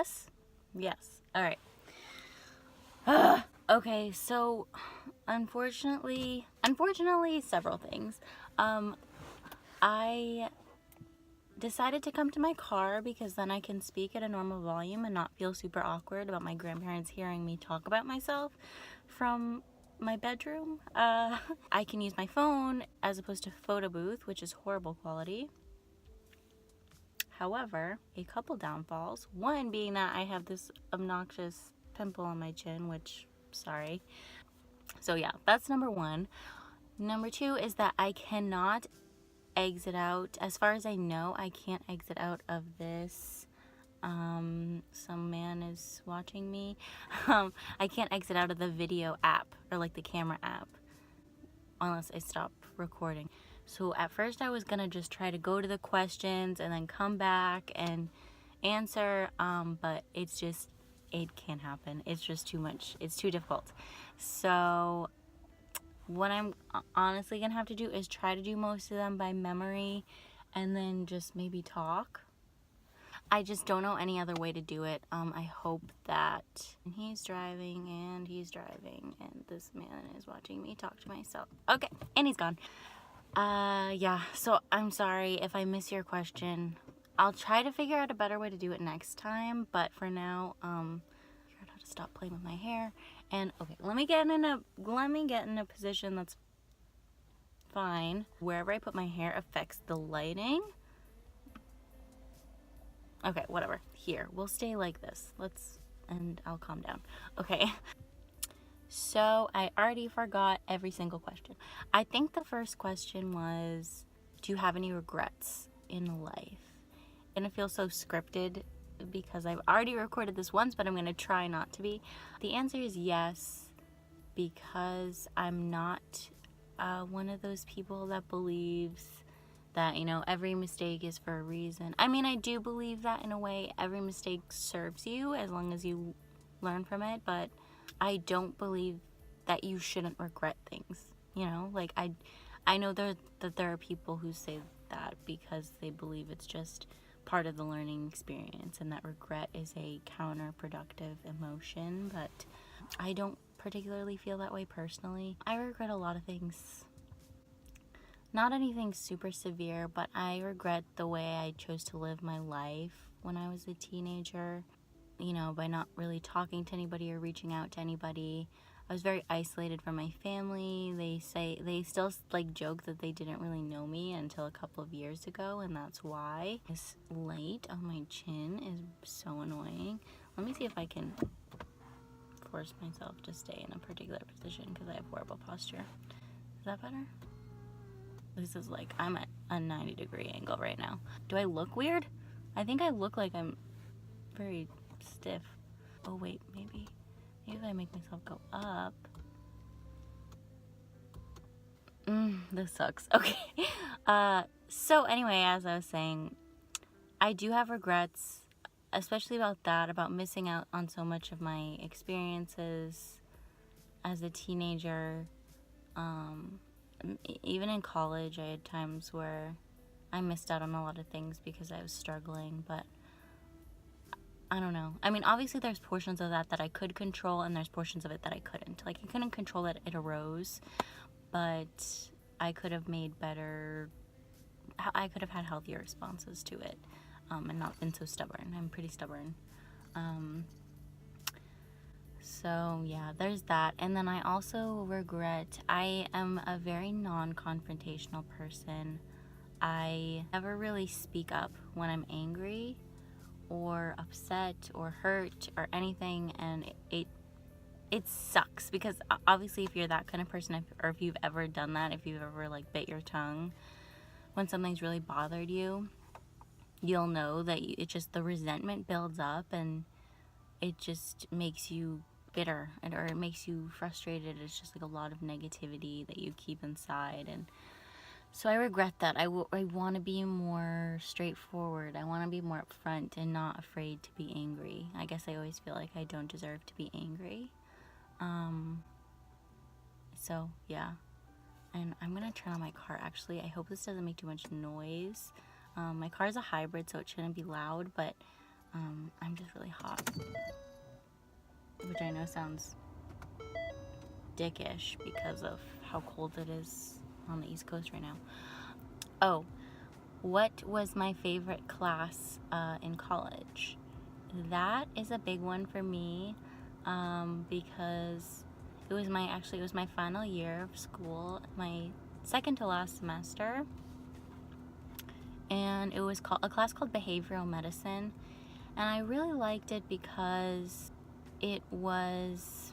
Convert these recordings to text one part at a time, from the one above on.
Yes? Yes. All right. Okay, so unfortunately, several things. I decided to come to my car because then I can speak at a normal volume and not feel super awkward about my grandparents hearing me talk about myself from my bedroom. I can use my phone as opposed to photo booth, which is horrible quality. However, a couple downfalls. One being that I have this obnoxious pimple on my chin, which, sorry. So yeah, that's number one. Number two is that I cannot exit out. As far as I know, I can't exit out of this. Some man is watching me. I can't exit out of the video app or like the camera app unless I stop recording. So at first I was gonna just try to go to the questions and then come back and answer, but it can't happen. It's just too much. It's too difficult. So what I'm honestly gonna have to do is try to do most of them by memory and then just maybe talk. I just don't know any other way to do it. I hope that he's driving and this man is watching me talk to myself. Okay, and he's gone. Yeah, so I'm sorry if I miss your question. I'll try to figure out a better way to do it next time, but for now, figure out how to stop playing with my hair. And okay, let me get in a position that's fine. Wherever I put my hair affects the lighting. Okay, whatever. Here, we'll stay like this. And I'll calm down. Okay. So I already forgot every single question. I think the first question was, do you have any regrets in life? And it feels so scripted because I've already recorded this once, but I'm going to try not to be. The answer is yes, because I'm not one of those people that believes that, every mistake is for a reason. I mean, I do believe that in a way. Every mistake serves you as long as you learn from it, but I don't believe that you shouldn't regret things. Like I know that there are people who say that because they believe it's just part of the learning experience and that regret is a counterproductive emotion, but I don't particularly feel that way personally. I regret a lot of things. Not anything super severe, but I regret the way I chose to live my life when I was a teenager, by not really talking to anybody or reaching out to anybody. I was very isolated from my family. They still joke that they didn't really know me until a couple of years ago, and that's why. This light on my chin is so annoying. Let me see if I can force myself to stay in a particular position because I have horrible posture. Is that better? This is I'm at a 90-degree angle right now. Do I look weird? I think I look like I'm very stiff. Oh wait, maybe if I make myself go up. This sucks. Okay. So anyway, as I was saying, I do have regrets, especially about missing out on so much of my experiences as a teenager. Even in college, I had times where I missed out on a lot of things because I was struggling, but I don't know. I mean, obviously there's portions of that I could control, and there's portions of it that I couldn't. I couldn't control that it arose, but I could have had healthier responses to it, and not been so stubborn. I'm pretty stubborn. So yeah, there's that. And then I also regret, I am a very non-confrontational person. I never really speak up when I'm angry or upset or hurt or anything, and it sucks because obviously if you're that kind of person, or if you've ever done that, if you've ever bit your tongue when something's really bothered you, you'll know that the resentment builds up and it just makes you bitter, or it makes you frustrated. It's just a lot of negativity that you keep inside, and so I regret that. I want to be more straightforward. I want to be more upfront and not afraid to be angry. I guess I always feel like I don't deserve to be angry. So yeah, and I'm gonna turn on my car actually. I hope this doesn't make too much noise. My car is a hybrid, so it shouldn't be loud, but I'm just really hot, which I know sounds dickish because of how cold it is on the East Coast right now. Oh, what was my favorite class in college? That is a big one for me because it was my final year of school, my second to last semester, and it was a class called Behavioral Medicine, and I really liked it because it was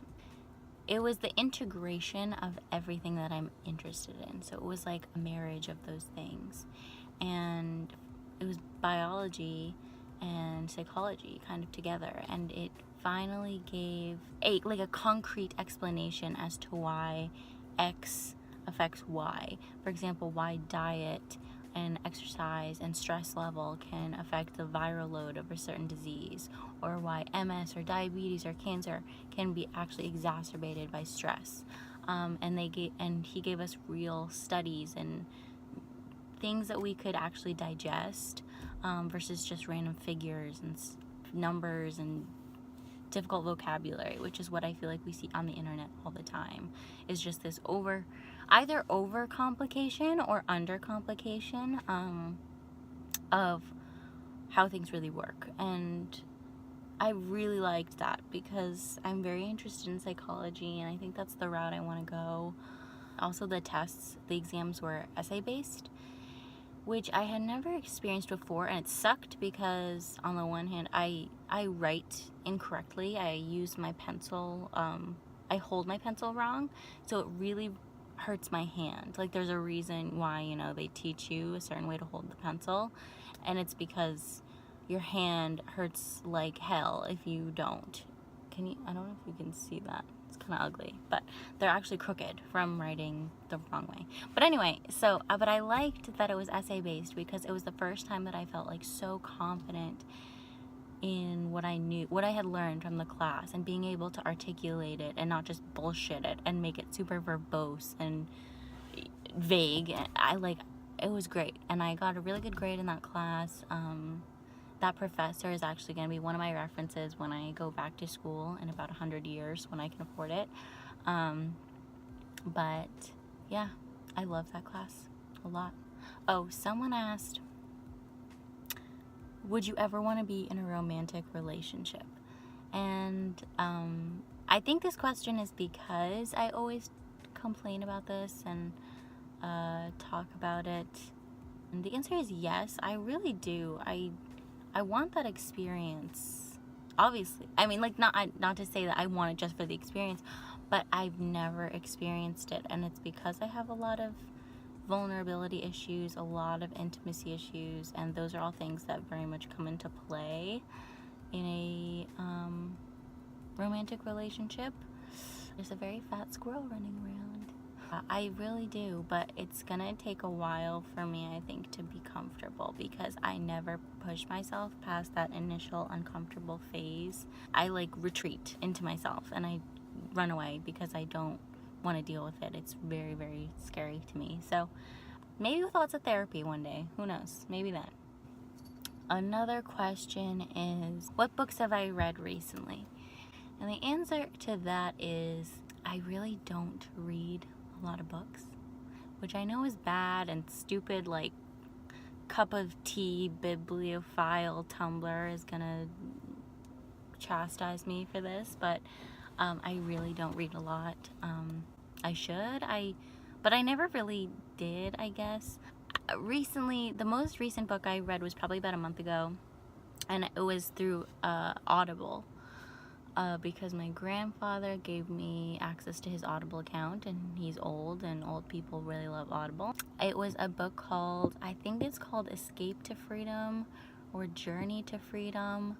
the integration of everything that I'm interested in. So it was like a marriage of those things, and it was biology and psychology kind of together, and it finally gave a concrete explanation as to why X affects Y. For example, why diet and exercise and stress level can affect the viral load of a certain disease, or why MS or diabetes or cancer can be actually exacerbated by stress. And he gave us real studies and things that we could actually digest versus just random figures and numbers and difficult vocabulary, which is what I feel like we see on the internet all the time. Is just this either over complication or under complication of how things really work. And I really liked that because I'm very interested in psychology, and I think that's the route I want to go. Also, the exams were essay based, which I had never experienced before, and it sucked because on the one hand I write incorrectly. I use my pencil, I hold my pencil wrong, so it really hurts my hand. Like, there's a reason why, they teach you a certain way to hold the pencil, and it's because your hand hurts like hell if you don't. I don't know if you can see that. It's kind of ugly, but they're actually crooked from writing the wrong way. But anyway, but I liked that it was essay based because it was the first time that I felt like so confident in what I had learned from the class, and being able to articulate it and not just bullshit it and make it super verbose and vague. It was great, and I got a really good grade in that class. That professor is actually going to be one of my references when I go back to school in about 100 years when I can afford it. But yeah, I love that class a lot. Oh, someone asked, would you ever want to be in a romantic relationship? And I think this question is because I always complain about this and talk about it. And the answer is yes, I really do. I want that experience, obviously. I mean, not to say that I want it just for the experience, but I've never experienced it, and it's because I have a lot of vulnerability issues, a lot of intimacy issues, and those are all things that very much come into play in a romantic relationship. There's a very fat squirrel running around. I really do, but it's gonna take a while for me, I think, to be comfortable, because I never push myself past that initial uncomfortable phase. I retreat into myself and I run away because I don't want to deal with it. It's very, very scary to me. So maybe with lots of therapy one day, who knows, maybe then. Another question is, what books have I read recently? And the answer to that is, I really don't read a lot of books, which I know is bad and stupid. Like, cup of tea bibliophile Tumblr is gonna chastise me for this, but I really don't read a lot. I should, but I never really did, I guess. Recently, the most recent book I read was probably about a month ago, and it was through Audible. Because my grandfather gave me access to his Audible account, and he's old, and old people really love Audible. It was a book called, I think it's called Escape to Freedom or Journey to Freedom.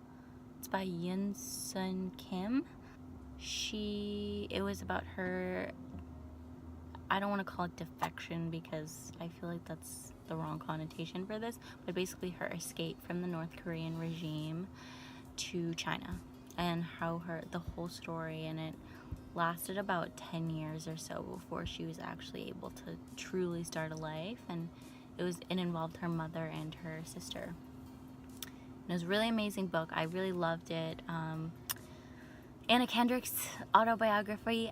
It's by Yoon Sun Kim. It was about her, I don't want to call it defection because I feel like that's the wrong connotation for this, but basically her escape from the North Korean regime to China, and how the whole story, and it lasted about 10 years or so before she was actually able to truly start a life, and it involved her mother and her sister. It was a really amazing book. I really loved it. Anna Kendrick's autobiography.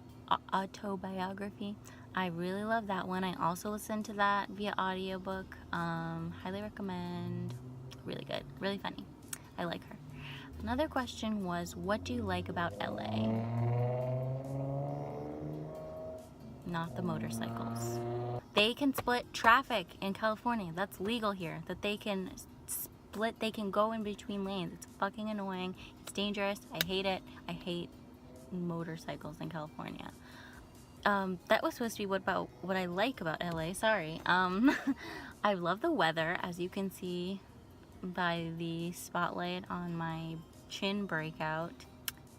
I really love that one. I also listened to that via audiobook. Highly recommend. Really good. Really funny. I like her. Another question was, what do you like about LA? Not the motorcycles. They can split traffic in California. That's legal here. That they can split, they can go in between lanes. It's fucking annoying. It's dangerous. I hate it. I hate motorcycles in California. That was supposed to be what I like about LA. Sorry. I love the weather, as you can see by the spotlight on my chin breakout.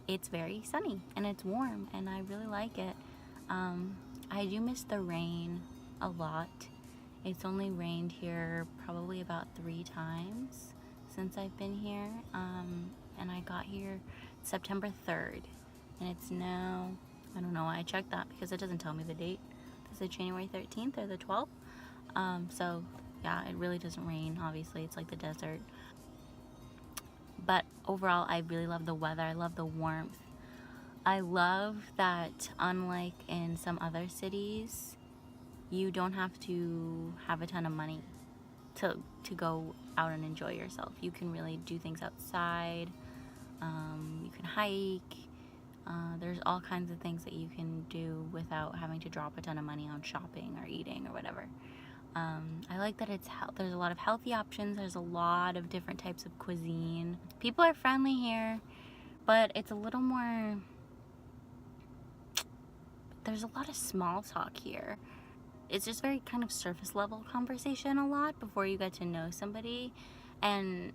It's very sunny and it's warm and I really like it. I do miss the rain a lot. It's only rained here probably about 3 times since I've been here. And I got here September 3rd and it's now, I don't know why I checked that because it doesn't tell me the date. Is it January 13th or the 12th? So yeah, it really doesn't rain. Obviously, it's like the desert. But overall, I really love the weather. I love the warmth. I love that unlike in some other cities, you don't have to have a ton of money to go out and enjoy yourself. You can really do things outside. You can hike. There's all kinds of things that you can do without having to drop a ton of money on shopping or eating or whatever. I like that there's a lot of healthy options. There's a lot of different types of cuisine. People are friendly here, but it's a little more, there's a lot of small talk here. It's just very kind of surface level conversation a lot before you get to know somebody. And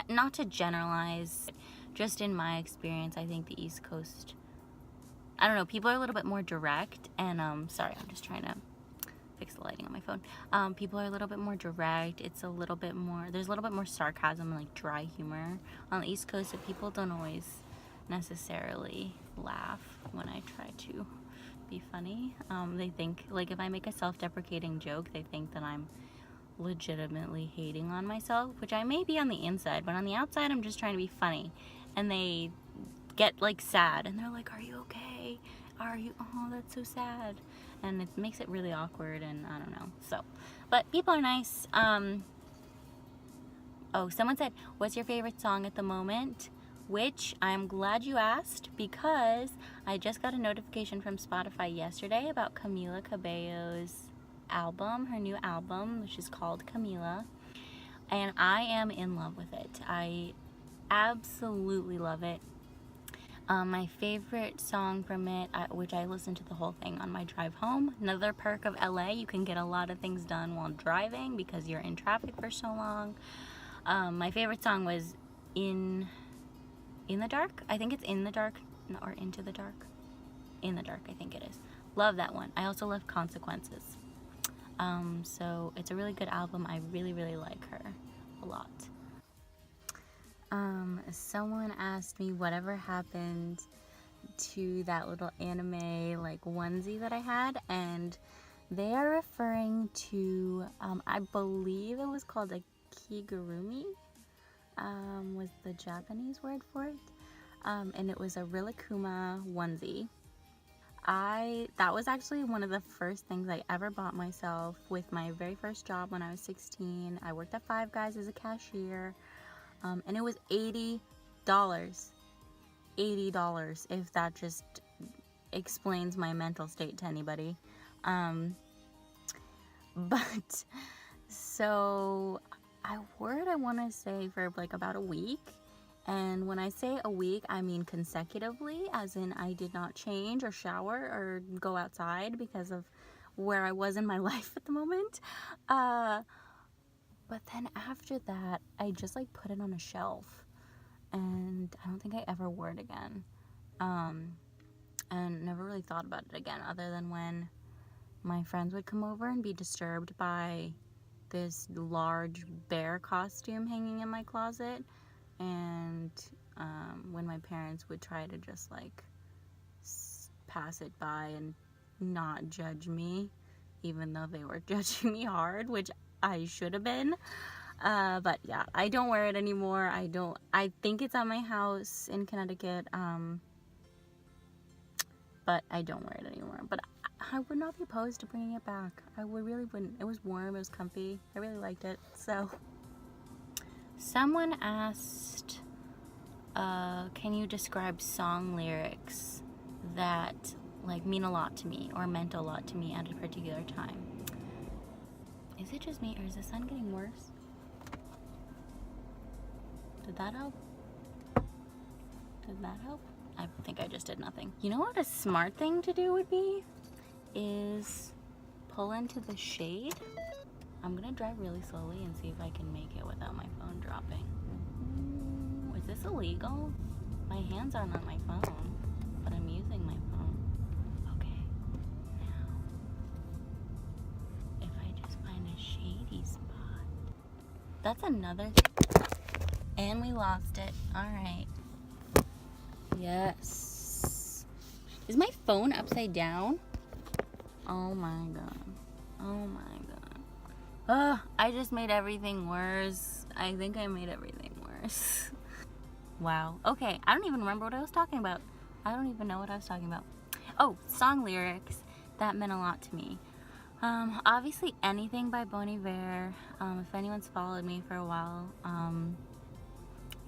not to generalize, just in my experience, I think the East Coast, I don't know, people are a little bit more direct. And sorry, I'm just trying to fix the lighting on my phone. People are a little bit more direct. It's a little bit more, there's a little bit more sarcasm and like dry humor on the East Coast, that people don't always necessarily laugh when I try to be funny. They think, like, if I make a self-deprecating joke, they think that I'm legitimately hating on myself, which I may be on the inside, but on the outside I'm just trying to be funny. And they get like sad and they're like, are you okay? Are you, oh, that's so sad. And it makes it really awkward, and I don't know. So, but people are nice. Oh, someone said, what's your favorite song at the moment? Which I'm glad you asked, because I just got a notification from Spotify yesterday about Camila Cabello's album, her new album, which is called Camila, and I am in love with it. I absolutely love it. My favorite song from it, which I listened to the whole thing on my drive home. Another perk of LA, you can get a lot of things done while driving because you're in traffic for so long. My favorite song was In the Dark. I think it's In the Dark, or Into the Dark. In the Dark, I think it is. Love that one. I also love Consequences. So it's a really good album. I really, really like her a lot. Someone asked me whatever happened to that little anime like onesie that I had, and they are referring to, I believe it was called a kigurumi, was the Japanese word for it, and it was a Rilakkuma onesie. That was actually one of the first things I ever bought myself with my very first job when I was 16. I worked at Five Guys as a cashier, and it was $80. $80, if that just explains my mental state to anybody. But so I wore it, I want to say, for like about a week. And when I say a week, I mean consecutively, as in I did not change or shower or go outside because of where I was in my life at the moment. But then after that, I just like put it on a shelf, and I don't think I ever wore it again. And never really thought about it again, other than when my friends would come over and be disturbed by this large bear costume hanging in my closet, and when my parents would try to just like pass it by and not judge me, even though they were judging me hard, which I should have been. But yeah, I don't wear it anymore. I think it's at my house in Connecticut. But I don't wear it anymore. But I would not be opposed to bringing it back. Really wouldn't. It was warm, it was comfy. I really liked it. So, someone asked, can you describe song lyrics that like mean a lot to me or meant a lot to me at a particular time? Is it just me or is the sun getting worse? Did that help? Did that help? I think I just did nothing. You know what a smart thing to do would be? Is pull into the shade. I'm gonna drive really slowly and see if I can make it without my phone dropping. Is this illegal? My hands aren't on my phone, but I'm using my phone. Okay, now, if I just find a shady spot. That's another thing. And we lost it. Alright. Yes. Is my phone upside down? Oh my god. Oh my god. Ugh, I just made everything worse. I think I made everything worse. Wow. Okay, I don't even remember what I was talking about. I don't even know what I was talking about. Oh, song lyrics that meant a lot to me. Obviously anything by Bon Iver. If anyone's followed me for a while,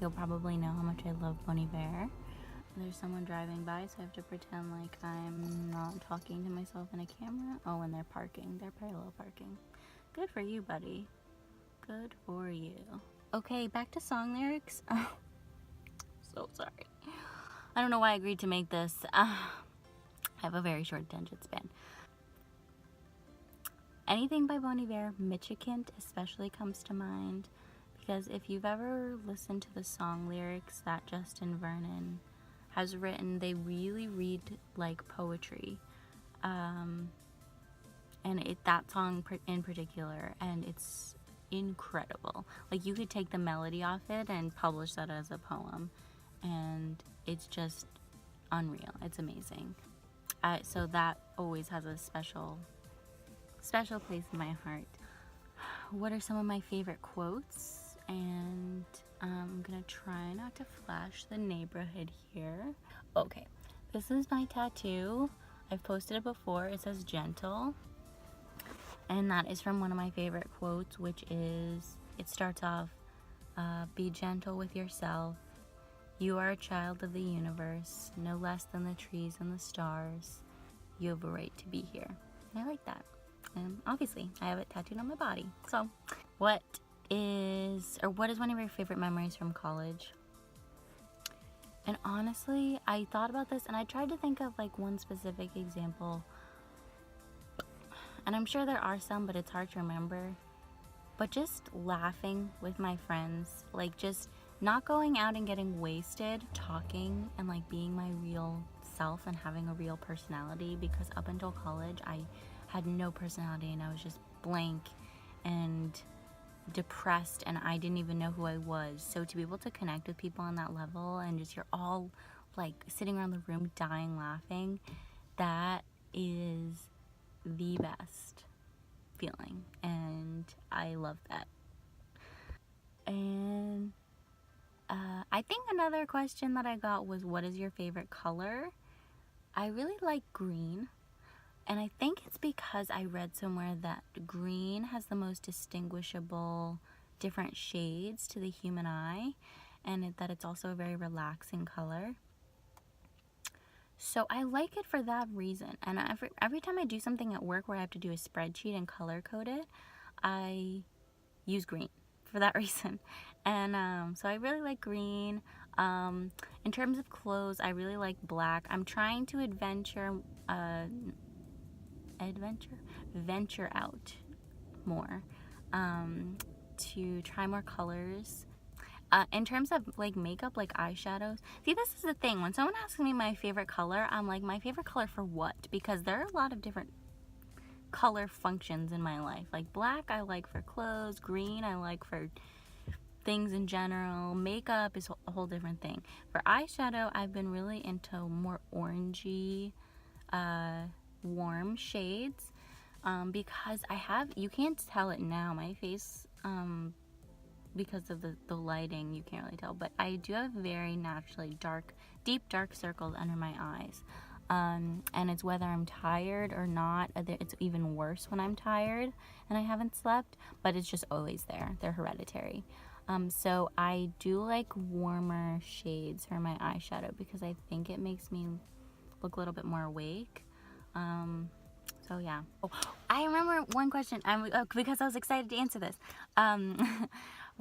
you'll probably know how much I love Bon Iver. There's someone driving by, so I have to pretend like I'm not talking to myself in a camera. Oh, and they're parking. They're parallel parking. Good for you, buddy. Good for you. Okay, back to song lyrics. Oh, so sorry. I don't know why I agreed to make this. I have a very short attention span. Anything by Bon Iver, Michikant especially comes to mind, because if you've ever listened to the song lyrics that Justin Vernon has written, they really read like poetry, and that song in particular, and it's incredible. Like, you could take the melody off it and publish that as a poem, and it's just unreal. It's amazing. So that always has a special place in my heart. What are some of my favorite quotes? And I'm gonna try not to flash the neighborhood here. Okay, this is my tattoo. I've posted it before. It says gentle, and that is from one of my favorite quotes, which is, it starts off, be gentle with yourself. You are a child of the universe, no less than the trees and the stars. You have a right to be here. And I like that. And obviously, I have it tattooed on my body. So, what is one of your favorite memories from college? And honestly, I thought about this and I tried to think of like one specific example. And I'm sure there are some, but it's hard to remember. But just laughing with my friends, like just not going out and getting wasted, talking and like being my real self and having a real personality, because up until college, I had no personality and I was just blank and depressed and I didn't even know who I was. So to be able to connect with people on that level and just you're all like sitting around the room dying laughing, that is the best feeling, and I love that. And I think another question that I got was, what is your favorite color? I really like green. And I think it's because I read somewhere that green has the most distinguishable different shades to the human eye, and that it's also a very relaxing color. So I like it for that reason. And every time I do something at work where I have to do a spreadsheet and color code it, I use green for that reason. And so I really like green. In terms of clothes, I really like black. I'm trying to venture out more, to try more colors. In terms of like makeup, like eyeshadows, see, this is the thing, when someone asks me my favorite color, I'm like, my favorite color for what? Because there are a lot of different color functions in my life. Like black I like for clothes, green I like for things in general, makeup is a whole different thing. For eyeshadow, I've been really into more orangey, warm shades, because you can't tell it now, my face because of the lighting, you can't really tell, but I do have very naturally deep dark circles under my eyes. And it's whether I'm tired or not. It's even worse when I'm tired and I haven't slept, but it's just always there. They're hereditary. So I do like warmer shades for my eyeshadow because I think it makes me look a little bit more awake. So yeah. Oh, I remember one question because I was excited to answer this.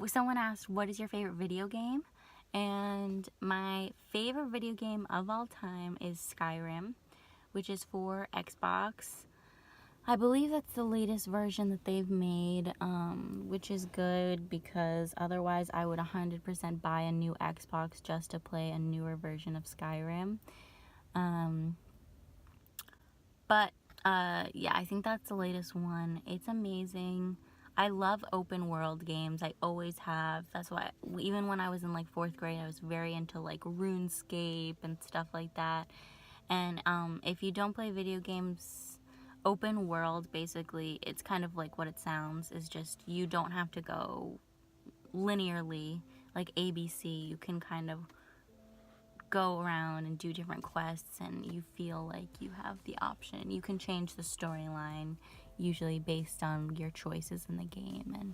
Someone asked, what is your favorite video game? And my favorite video game of all time is Skyrim, which is for Xbox. I believe that's the latest version that they've made, which is good because otherwise I would 100% buy a new Xbox just to play a newer version of Skyrim. Yeah, I think that's the latest one. It's amazing. I love open world games. I always have. That's why even when I was in like 4th grade, I was very into like RuneScape and stuff like that. And if you don't play video games, open world, basically, it's kind of like what it sounds. Is just you don't have to go linearly like ABC. You can kind of go around and do different quests, and you feel like you have the option. You can change the storyline, usually based on your choices in the game, and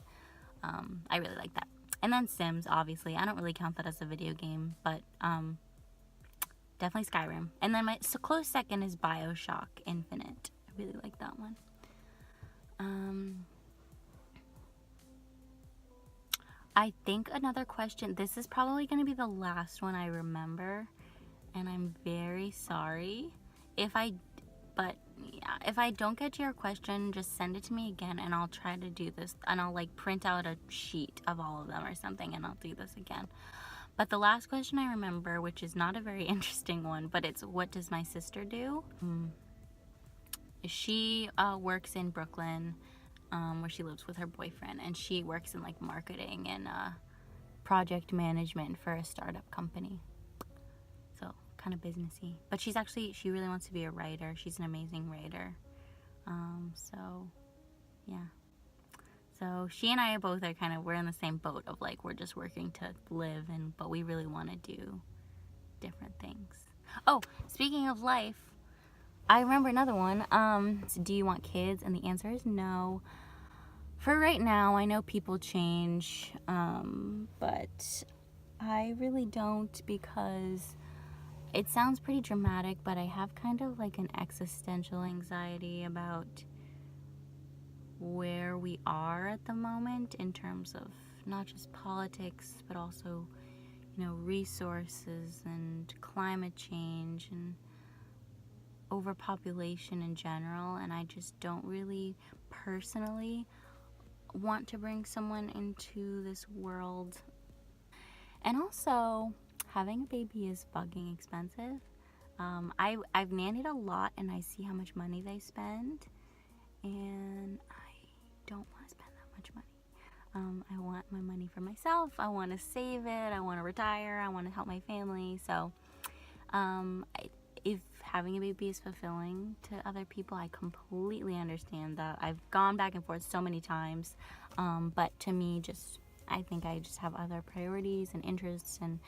I really like that. And then Sims, obviously. I don't really count that as a video game, but definitely Skyrim. And then my close second is BioShock Infinite. I really like that one. I think another question, this is probably going to be the last one I remember, and I'm very sorry. If I don't get to your question, just send it to me again, and I'll try to do this, and I'll like print out a sheet of all of them or something, and I'll do this again. But the last question I remember, which is not a very interesting one, but it's what does my sister do? She works in Brooklyn, where she lives with her boyfriend, and she works in like marketing and project management for a startup company. So kind of businessy. But she really wants to be a writer. She's an amazing writer. So yeah. So she and I both are we're in the same boat of like we're just working to live, but we really want to do different things. Oh, speaking of life, I remember another one. So do you want kids? And the answer is no. For right now, I know people change, but I really don't, because it sounds pretty dramatic, but I have kind of like an existential anxiety about where we are at the moment in terms of not just politics, but also, resources and climate change and overpopulation in general. And I just don't really personally want to bring someone into this world. And also, having a baby is fucking expensive. I've nannied a lot, and I see how much money they spend, and I don't want to spend that much money. I want my money for myself. I want to save it. I want to retire. I want to help my family. So if having a baby is fulfilling to other people, I completely understand that. I've gone back and forth so many times, but to me, I think I just have other priorities and interests, and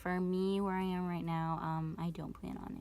for me, where I am right now, I don't plan on